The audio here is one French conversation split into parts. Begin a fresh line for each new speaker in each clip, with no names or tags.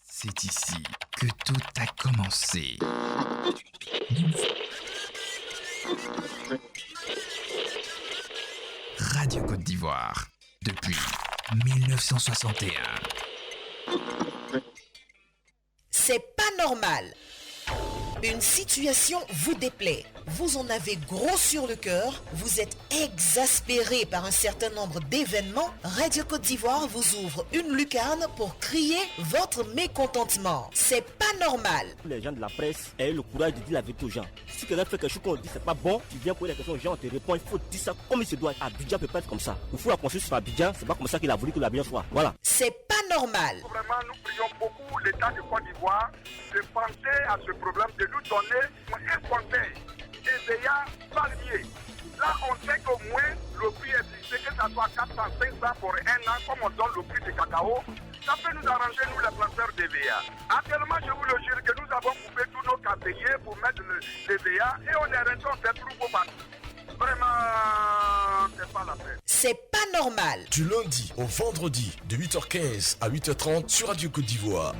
C'est ici que tout a commencé. Radio Côte d'Ivoire, depuis 1961.
C'est pas normal. Une situation vous déplaît, vous en avez gros sur le cœur, vous êtes exaspéré par un certain nombre d'événements, Radio Côte d'Ivoire vous ouvre une lucarne pour crier votre mécontentement. C'est pas normal.
Les gens de la presse aient le courage de dire la vérité aux gens. Si quelqu'un fait quelque chose qu'on dit c'est pas bon, tu viens poser la question aux gens, on te répond, il faut dire ça comme il se doit. Abidjan peut pas être comme ça. Il faut la construire sur Abidjan, c'est pas comme ça qu'il a voulu que l'Abidjan soit. Voilà.
C'est pas normal.
Vraiment, nous prions beaucoup l'État de Côte d'Ivoire de penser à ce problème, de nous donner un conseil éveillant palmier. Là, on sait qu'au moins le prix est fixé, que ça soit 400, 500 pour un an, comme on donne le prix du cacao. Ça peut nous arranger, nous, les planteurs d'EVA. Actuellement, je vous le jure que nous avons coupé tous nos caféiers pour mettre l'EVA et on est resté, on fait trop partout. Vraiment, c'est pas la peine.
C'est pas normal.
Du lundi au vendredi, de 8h15 à 8h30 sur Radio Côte d'Ivoire.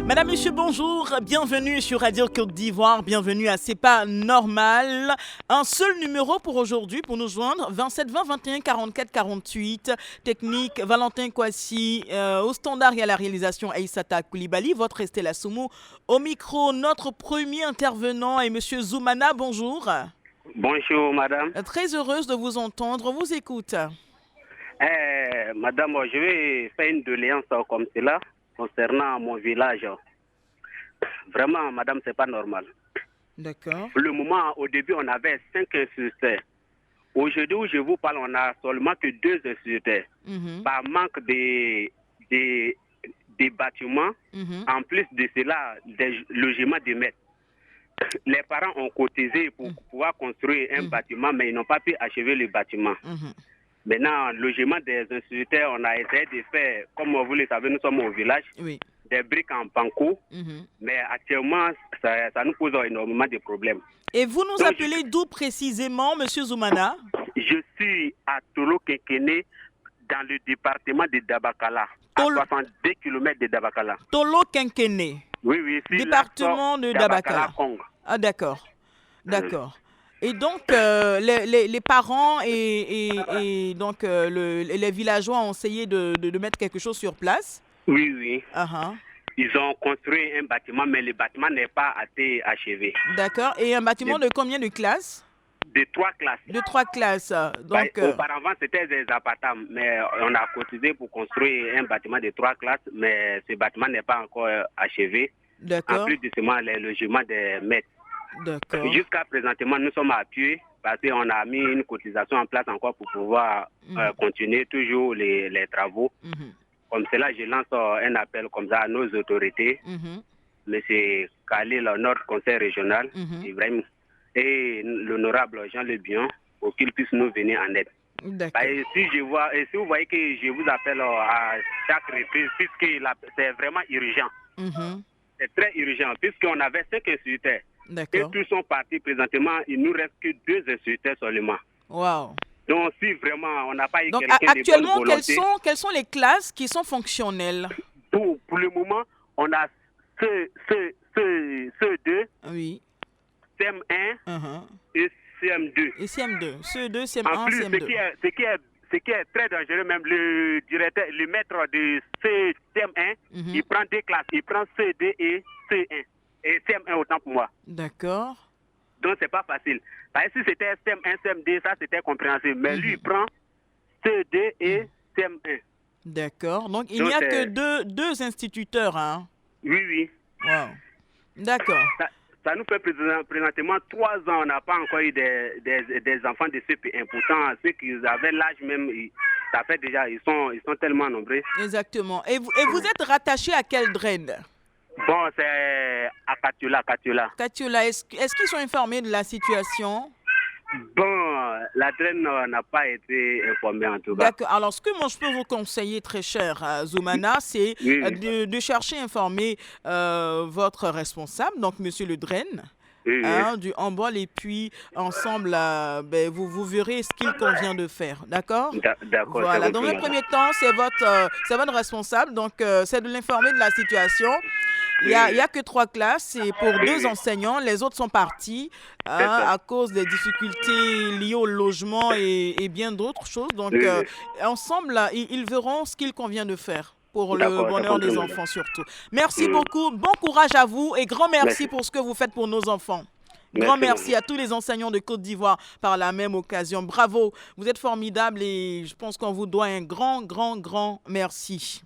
Madame, monsieur, bonjour, bienvenue sur Radio Côte d'Ivoire, bienvenue à C'est pas normal. Un seul numéro pour aujourd'hui, pour nous joindre, 27 20 21 44 48, technique Valentin Kwasi, au standard et à la réalisation Aïssata Koulibaly, votre Estella Soumou, au micro, notre premier intervenant est monsieur Zoumana, bonjour.
Bonjour madame.
Très heureuse de vous entendre, on vous écoute.
Madame, je vais faire une doléance comme cela. Concernant mon village, vraiment, madame, c'est pas normal.
D'accord.
Le moment, au début, on avait 5 instituteurs. Aujourd'hui, où je vous parle, on a seulement que 2 instituteurs. Par manque des bâtiments, en plus de cela, des logements de maîtres. Les parents ont cotisé pour pouvoir construire un bâtiment, mais ils n'ont pas pu achever le bâtiment. Maintenant, logement des instituteurs, on a essayé de faire, comme vous le savez, nous sommes au village, des briques en panko, mais actuellement, ça nous pose énormément de problèmes.
Et vous nous appelez d'où précisément, monsieur Zoumana?
Je suis à Tolo Kenkene, dans le département de Dabakala, à 62 km de Dabakala.
Tolo Kenkene?
Oui,
département de Dabakala. Ah, d'accord. D'accord. Et donc, les parents et donc les villageois ont essayé de mettre quelque chose sur place?
Oui. Ils ont construit un bâtiment, mais le bâtiment n'est pas été achevé.
D'accord. Et un bâtiment de combien de classes?
De 3 classes.
De 3 classes. Donc,
auparavant, c'était des appartements, mais on a cotisé pour construire un bâtiment de 3 classes, mais ce bâtiment n'est pas encore achevé.
D'accord.
En plus de cela, les logements des maîtres.
D'accord.
Jusqu'à présentement, nous sommes appuyés parce qu'on a mis une cotisation en place encore pour pouvoir continuer toujours les travaux. Comme cela, je lance un appel comme ça à nos autorités, M. Khalil, notre conseil régional, Ibrahim, et l'honorable Jean Le Bion, pour qu'ils puissent nous venir en aide. Et si vous voyez que je vous appelle à chaque reprise, puisque c'est vraiment urgent. C'est très urgent, puisqu'on avait 5 instituteurs. Et tous sont partis présentement, il nous reste que 2 instituteurs seulement.
Wow.
Donc si vraiment on n'a pas eu
donc,
quelqu'un de bonne
actuellement,
volonté...
quelles sont les classes qui sont fonctionnelles?
Pour le moment, on a CE2,
oui.
CM1 et CM2.
Et CM2, CE2, CM1,
en plus,
CM2.
Ce qui est très dangereux, même le directeur, le maître de CM1, il prend 2 classes, il prend CE2 et CE1. Et CM1 autant pour moi.
D'accord.
Donc c'est pas facile. Parce que si c'était CM1, CM2, ça c'était compréhensible. Mais lui, il prend CE2 et CM1.
D'accord. Donc il n'y a que deux instituteurs, hein?
Oui.
Wow. D'accord.
ça nous fait présentement 3 ans, on n'a pas encore eu des enfants de CP. Pourtant, ceux qui avaient l'âge même, ça fait déjà, ils sont tellement nombreux.
Exactement. Et vous êtes rattaché à quel drain?
Bon, c'est à Katiola.
Katiola, est-ce qu'ils sont informés de la situation?
Bon, la draine n'a pas été informée en tout cas.
D'accord. Alors, ce que moi je peux vous conseiller, très cher Zoumana, c'est de chercher à informer votre responsable, donc Monsieur Le Drain, du Hambol, et puis ensemble, vous verrez ce qu'il convient de faire. D'accord?
D'accord.
Voilà. Dans un premier temps, c'est votre responsable, donc c'est de l'informer de la situation. Il y a que 3 classes et pour 2 enseignants, les autres sont partis à cause des difficultés liées au logement et bien d'autres choses. Donc, ensemble, là, ils verront ce qu'il convient de faire pour le bonheur des enfants surtout. Merci beaucoup, bon courage à vous et grand merci pour ce que vous faites pour nos enfants. Grand merci à tous les enseignants de Côte d'Ivoire par la même occasion. Bravo, vous êtes formidables et je pense qu'on vous doit un grand merci.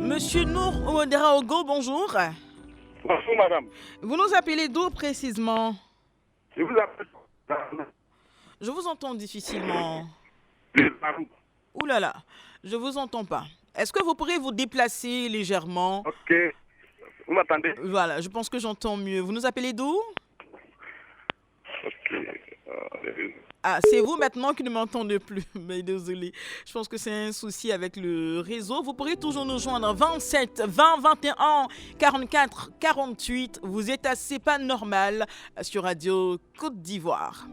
Monsieur Nour Ouedraogo, bonjour.
Bonjour, madame.
Vous nous appelez d'où précisément?
Je vous appelle.
Je vous entends difficilement. Ouh là là, je vous entends pas. Est-ce que vous pourrez vous déplacer légèrement?
Ok. Vous m'entendez?
Voilà, je pense que j'entends mieux. Vous nous appelez d'où?
Ok.
Ah, c'est vous maintenant qui ne m'entendez plus. Mais désolé. Je pense que c'est un souci avec le réseau. Vous pourrez toujours nous joindre 27 20 21 44 48. Vous êtes à C'est pas normal sur Radio Côte d'Ivoire.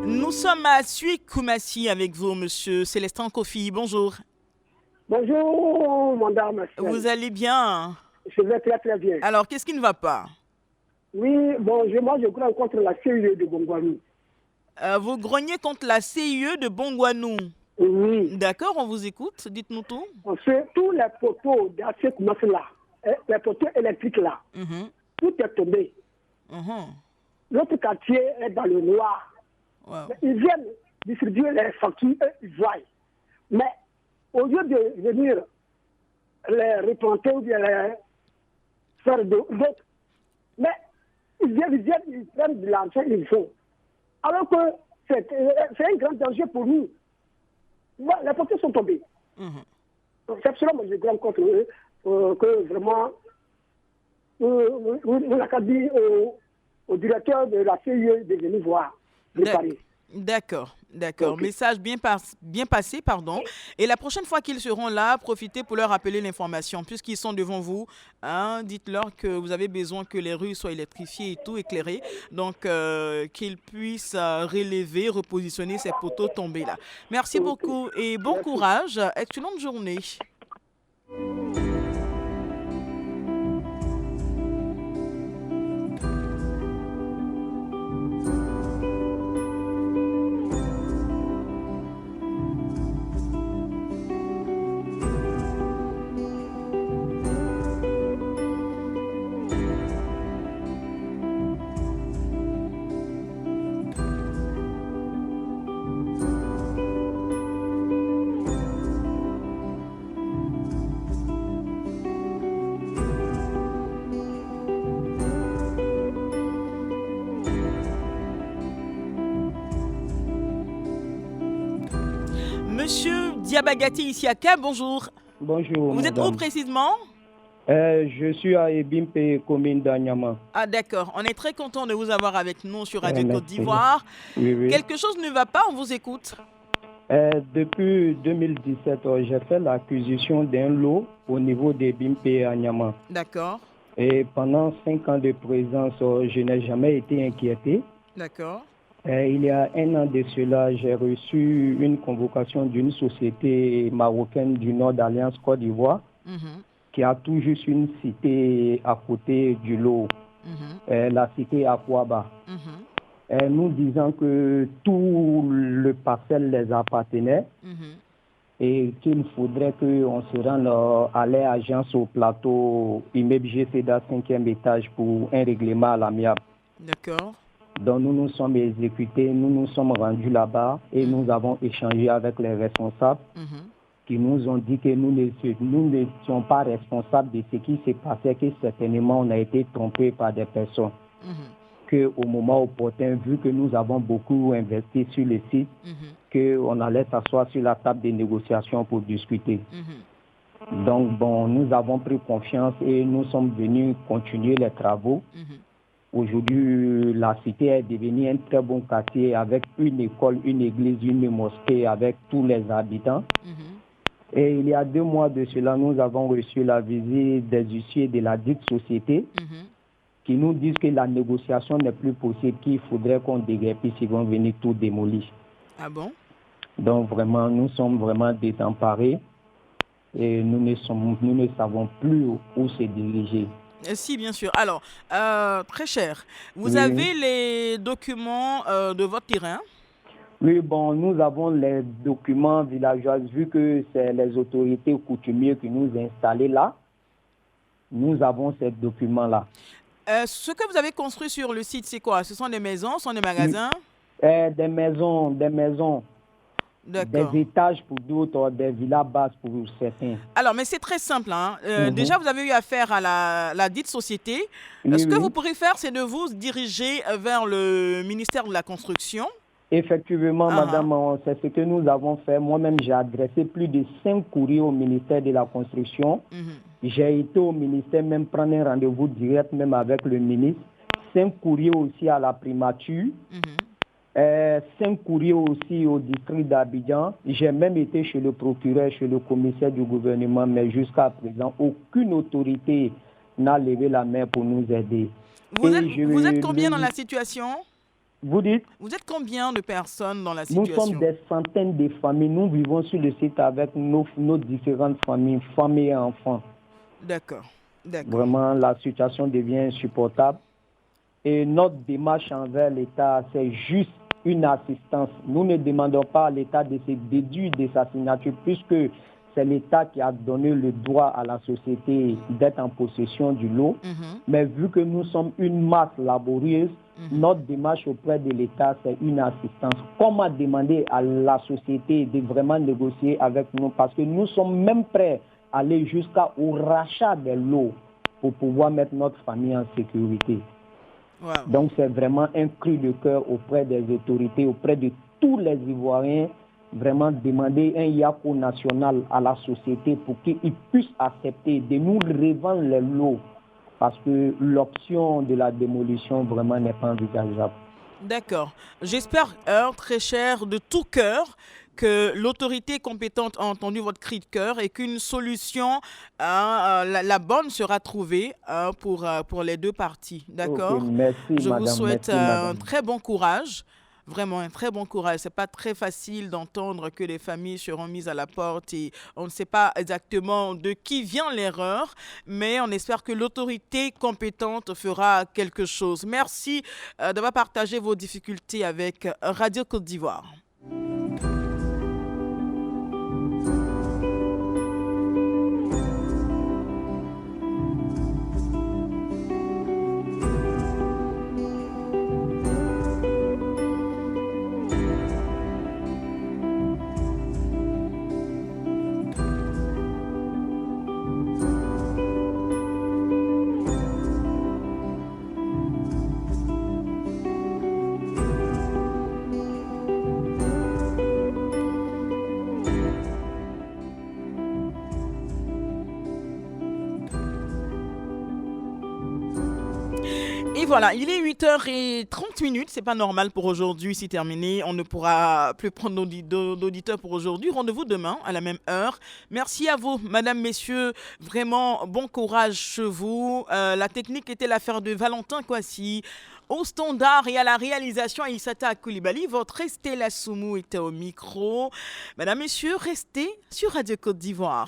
Nous sommes à Suy-Koumassi avec vous, monsieur Célestin Kofi. Bonjour.
Bonjour, madame.
Vous allez bien?
Je vais très bien.
Alors, qu'est-ce qui ne va pas?
Oui, bon, moi je grogne contre la CIE de Bongouanou.
Vous grognez contre la CIE de Bongouanou?
Oui.
D'accord, on vous écoute. Dites-nous tout.
On fait tous les poteaux de cette masse-là, les poteaux électriques là, tout est tombé. Notre quartier est dans le noir.
Wow.
Ils viennent distribuer les factures et ils voient. Mais au lieu de venir les replanter ou bien les faire d'autres, mais ils prennent de l'argent, ils font. Alors que c'est un grand danger pour nous. Les porteurs sont tombés. Donc, c'est absolument, je grogne contre eux, que vraiment, on a qu'à dire au directeur de la CIE de venir voir.
D'accord. Okay. Message bien passé, pardon. Et la prochaine fois qu'ils seront là, profitez pour leur rappeler l'information. Puisqu'ils sont devant vous, dites-leur que vous avez besoin que les rues soient électrifiées et tout éclairées. Donc, qu'ils puissent relever, repositionner ces poteaux tombés là. Merci beaucoup et bon courage. Excellente journée. Monsieur Diabagati Isiaka, bonjour.
Bonjour.
Vous êtes où précisément?
Je suis à Ebimpe, commune d'Anyama.
Ah d'accord, on est très content de vous avoir avec nous sur Radio Côte d'Ivoire.
Oui.
Quelque chose ne va pas, on vous écoute.
Depuis 2017, j'ai fait l'acquisition d'un lot au niveau des Bimpe à Niama.
D'accord.
Et pendant 5 ans de présence, je n'ai jamais été inquiété.
D'accord.
Il y a 1 an de cela, j'ai reçu une convocation d'une société marocaine du Nord d'Alliance Côte d'Ivoire qui a tout juste une cité à côté du lot, la cité Akwaba. Nous disant que tout le parcelle les appartenait et qu'il faudrait qu'on se rende à l'agence au plateau immeuble GCDA 5e étage pour un règlement à l'amiable.
D'accord.
Donc nous nous sommes exécutés, nous nous sommes rendus là-bas et nous avons échangé avec les responsables qui nous ont dit que nous n'étions pas responsables de ce qui s'est passé, que certainement on a été trompé par des personnes. Qu'au moment opportun, vu que nous avons beaucoup investi sur le site, qu'on allait s'asseoir sur la table des négociations pour discuter. Donc bon, nous avons pris confiance et nous sommes venus continuer les travaux. Aujourd'hui, la cité est devenue un très bon quartier avec une école, une église, une mosquée avec tous les habitants. Et il y a 2 mois de cela, nous avons reçu la visite des huissiers de la dite société qui nous disent que la négociation n'est plus possible, qu'il faudrait qu'on déguerpisse, ils vont venir tout démolir.
Ah bon? Donc
vraiment, nous sommes vraiment désemparés et nous ne savons plus où se diriger.
Si, bien sûr. Alors, très cher, vous avez les documents de votre terrain?
Oui, bon, nous avons les documents villageois, vu que c'est les autorités coutumières qui nous ont installés là. Nous avons ces documents-là.
Ce que vous avez construit sur le site, c'est quoi? Ce sont des maisons, ce sont des magasins?
Des maisons.
D'accord.
Des étages pour d'autres, des villas basses pour certains.
Alors, mais c'est très simple. Déjà, vous avez eu affaire à la dite société. Ce que vous pourrez faire, c'est de vous diriger vers le ministère de la Construction.
Effectivement, madame, c'est ce que nous avons fait. Moi-même, j'ai adressé plus de 5 courriers au ministère de la Construction. J'ai été au ministère, même prendre un rendez-vous direct, même avec le ministre. 5 courriers aussi à la primature. 5 courriers aussi au district d'Abidjan. J'ai même été chez le procureur, chez le commissaire du gouvernement, mais jusqu'à présent, aucune autorité n'a levé la main pour nous aider.
Vous êtes combien dans la situation?
Vous dites?
Vous êtes combien de personnes dans la situation?
Nous sommes des centaines de familles. Nous vivons sur le site avec nos différentes familles, femmes et enfants.
D'accord.
Vraiment, la situation devient insupportable. Et notre démarche envers l'État, c'est juste une assistance. Nous ne demandons pas à l'État de se déduire de sa signature, puisque c'est l'État qui a donné le droit à la société d'être en possession du lot. Mais vu que nous sommes une masse laborieuse, notre démarche auprès de l'État, c'est une assistance. Comment demander à la société de vraiment négocier avec nous? Parce que nous sommes même prêts à aller jusqu'au rachat des lots pour pouvoir mettre notre famille en sécurité.
Wow.
Donc c'est vraiment un cri de cœur auprès des autorités, auprès de tous les Ivoiriens, vraiment demander un YACO national à la société pour qu'ils puissent accepter de nous revendre les lots, parce que l'option de la démolition vraiment n'est pas envisageable.
D'accord. J'espère, très cher, de tout cœur, que l'autorité compétente a entendu votre cri de cœur et qu'une solution, la bonne sera trouvée pour les 2 parties. D'accord?
Okay, merci,
Je
madame,
vous souhaite
merci,
un très bon courage. Vraiment un très bon courage. C'est pas très facile d'entendre que les familles seront mises à la porte et on ne sait pas exactement de qui vient l'erreur, mais on espère que l'autorité compétente fera quelque chose. Merci d'avoir partagé vos difficultés avec Radio Côte d'Ivoire. voilà, il est 8h30, c'est pas normal pour aujourd'hui, c'est terminé. On ne pourra plus prendre d'auditeurs pour aujourd'hui. Rendez-vous demain à la même heure. Merci à vous, madame, messieurs. Vraiment, bon courage chez vous. La technique était l'affaire de Valentin Kwasi. Au standard et à la réalisation, Aïssata Koulibaly. Votre Estella Soumou était au micro. Madame, messieurs, restez sur Radio Côte d'Ivoire.